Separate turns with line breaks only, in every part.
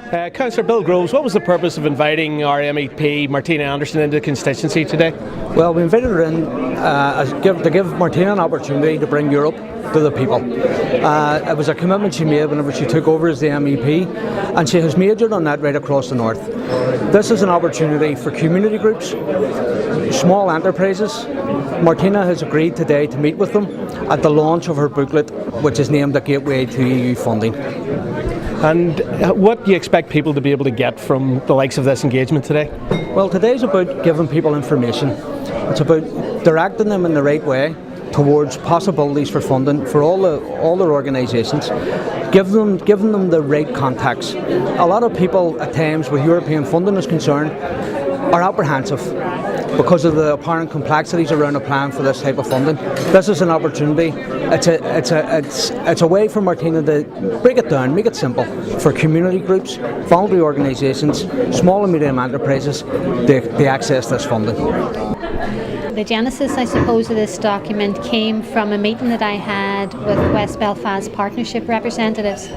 Councillor Bill Groves, what was the purpose of inviting our MEP Martina Anderson into the constituency today?
Well, we invited her in to give Martina an opportunity to bring Europe to the people. It was a commitment she made whenever she took over as the MEP, and she has majored on that right across the north. This is an opportunity for community groups, small enterprises. Martina has agreed today to meet with them at the launch of her booklet, which is named A Gateway to EU Funding.
And what do you expect people to be able to get from the likes of this engagement today?
Well, today's about giving people information. It's about directing them in the right way towards possibilities for funding for all their organisations, giving them the right contacts. A lot of people at times, where European funding is concerned, are apprehensive because of the apparent complexities around applying for this type of funding. This is an opportunity. It's a way for Martina to break it down, make it simple for community groups, voluntary organisations, small and medium enterprises to access this funding.
The genesis, I suppose, of this document came from a meeting that I had with West Belfast Partnership representatives.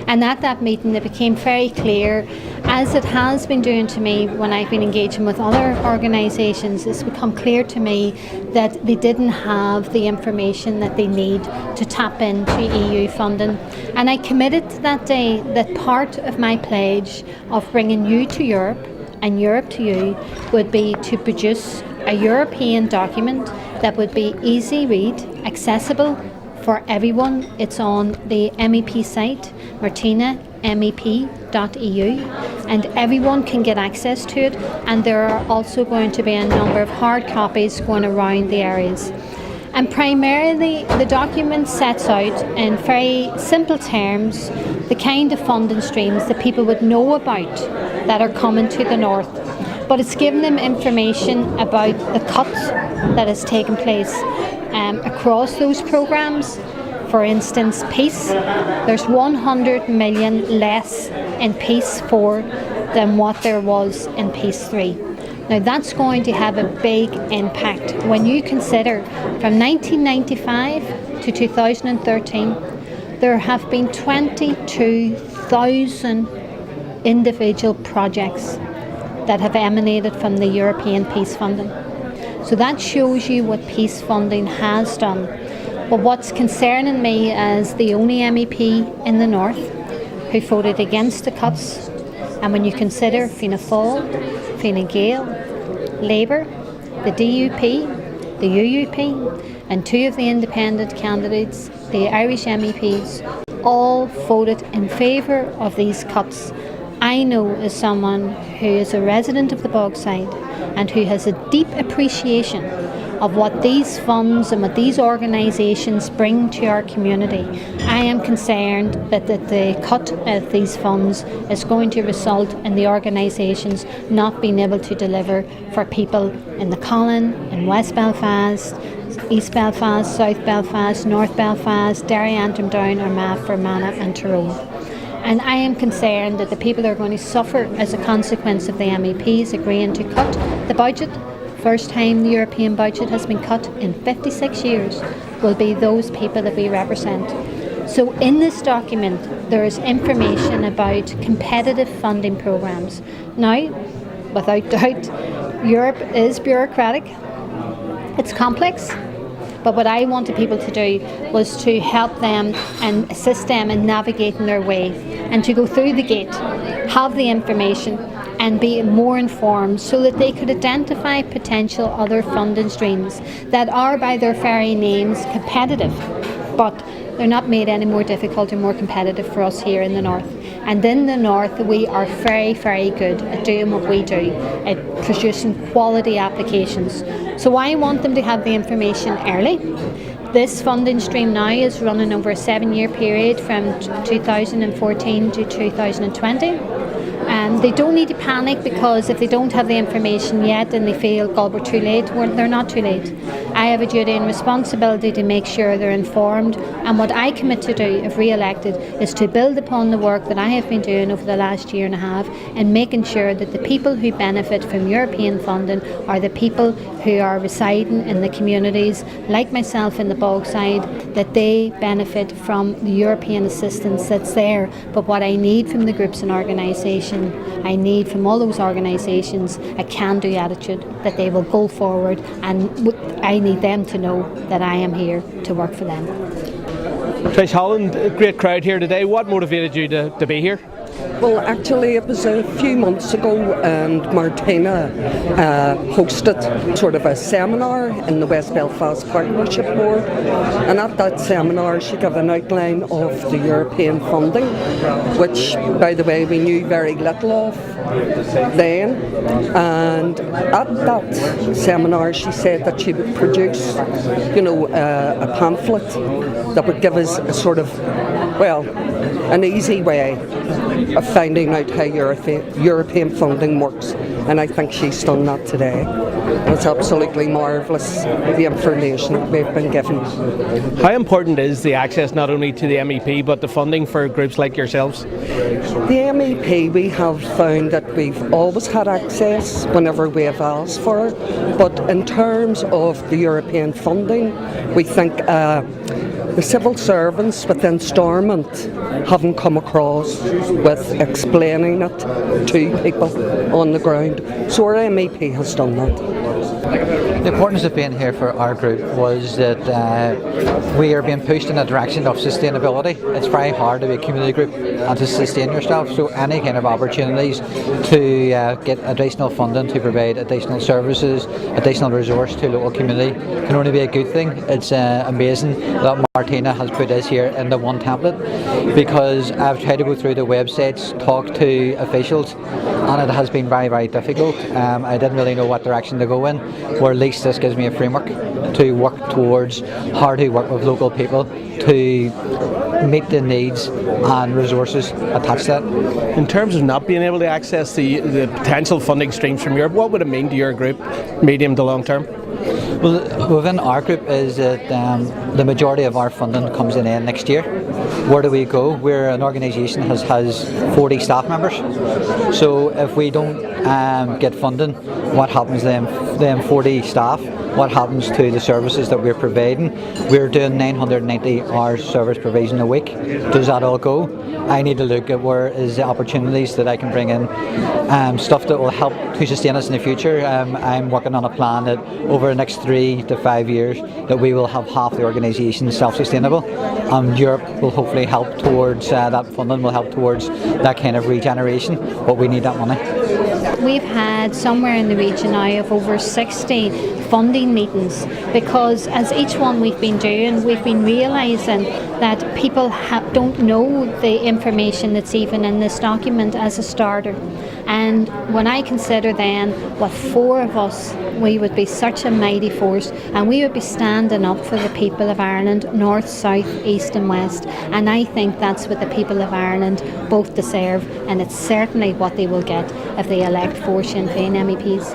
And at that meeting it became very clear, as it has been doing to me when I've been engaging with other organisations, it's become clear to me that they didn't have the information that they need to tap into EU funding. And I committed that day that part of my pledge of bringing you to Europe and Europe to you would be to produce a European document that would be easy read, accessible for everyone. It's on the MEP site, martinamep.eu, and everyone can get access to it, and there are also going to be a number of hard copies going around the areas. And primarily the document sets out in very simple terms the kind of funding streams that people would know about that are coming to the north. But it's given them information about the cut that has taken place across those programmes. For instance, Peace, there's 100 million less in Peace 4 than what there was in Peace 3. Now that's going to have a big impact when you consider from 1995 to 2013 there have been 22,000 individual projects that have emanated from the European peace funding. So that shows you what peace funding has done. But what's concerning me as the only MEP in the north who voted against the cuts, and when you consider Fianna Fáil, Fine Gael, Labour, the DUP, the UUP, and two of the independent candidates, the Irish MEPs, all voted in favour of these cuts. I know as someone who is a resident of the Bogside and who has a deep appreciation of what these funds and what these organisations bring to our community, I am concerned that the cut of these funds is going to result in the organisations not being able to deliver for people in the Colin, in West Belfast, East Belfast, South Belfast, North Belfast, Derry, Antrim Down, Armagh, Fermanagh and Tyrone. And I am concerned that the people that are going to suffer as a consequence of the MEPs agreeing to cut the budget, first time the European budget has been cut in 56 years, will be those people that we represent. So in this document there is information about competitive funding programmes. Now, without doubt, Europe is bureaucratic, it's complex. But what I wanted people to do was to help them and assist them in navigating their way and to go through the gate, have the information and be more informed so that they could identify potential other funding streams that are by their very names competitive, but they're not made any more difficult or more competitive for us here in the north. And in the north we are very, very good at doing what we do, at producing quality applications. So I want them to have the information early. This funding stream now is running over a 7-year period from 2014 to 2020. They don't need to panic, because if they don't have the information yet and they feel, God, we're too late, they're not too late. I have a duty and responsibility to make sure they're informed, and what I commit to do if re-elected is to build upon the work that I have been doing over the last year and a half, and making sure that the people who benefit from European funding are the people who are residing in the communities, like myself in the Bogside, that they benefit from the European assistance that's there. But what I need from the groups and organisations, I need from all those organisations a can-do attitude, that they will go forward, and I need them to know that I am here to work for them.
Trish Holland, a great crowd here today. What motivated you to be here?
Well, actually, it was a few months ago, and Martina hosted sort of a seminar in the West Belfast Partnership Board, and at that seminar she gave an outline of the European funding, which, by the way, we knew very little of then. And at that seminar she said that she would produce, a pamphlet that would give us a sort of, an easy way of finding out how European funding works, and I think she's done that today. It's absolutely marvellous, the information we've been given.
How important is the access not only to the MEP but the funding for groups like yourselves?
The MEP, we have found that we've always had access whenever we have asked for it, but in terms of the European funding, we think the civil servants within Stormont haven't come across with explaining it to people on the ground. So our MEP has done that.
The importance of being here for our group was that we are being pushed in a direction of sustainability. It's very hard to be a community group and to sustain yourself, so any kind of opportunities to get additional funding to provide additional services, additional resource to local community can only be a good thing. It's amazing that Martina has put us here in the one template, because I've tried to go through the websites, talk to officials, and it has been very, very difficult. I didn't really know what direction to go in, where at least this gives me a framework to work towards, how to work with local people to meet the needs and resources attached to that.
In terms of not being able to access the potential funding streams from Europe, what would it mean to your group, medium to long term?
Well, within our group is that the majority of our funding comes in next year. Where do we go? We're an organisation that has 40 staff members. So if we don't get funding, what happens to them 40 staff? What happens to the services that we're providing? We're doing 990 hours service provision a week. Does that all go? I need to look at where is the opportunities that I can bring in, stuff that will help to sustain us in the future. I'm working on a plan that over the next 3 to 5 years that we will have half the organisation self-sustainable, and Europe will hopefully help towards that funding, will help towards that kind of regeneration, but we need that money.
We've had somewhere in the region now of over 60 funding meetings, because as each one we've been doing, we've been realising that people don't know the information that's even in this document as a starter. And when I consider then what 4 of us, we would be such a mighty force, and we would be standing up for the people of Ireland, north, south, east and west, and I think that's what the people of Ireland both deserve, and it's certainly what they will get if they elect 4 Sinn Féin MEPs.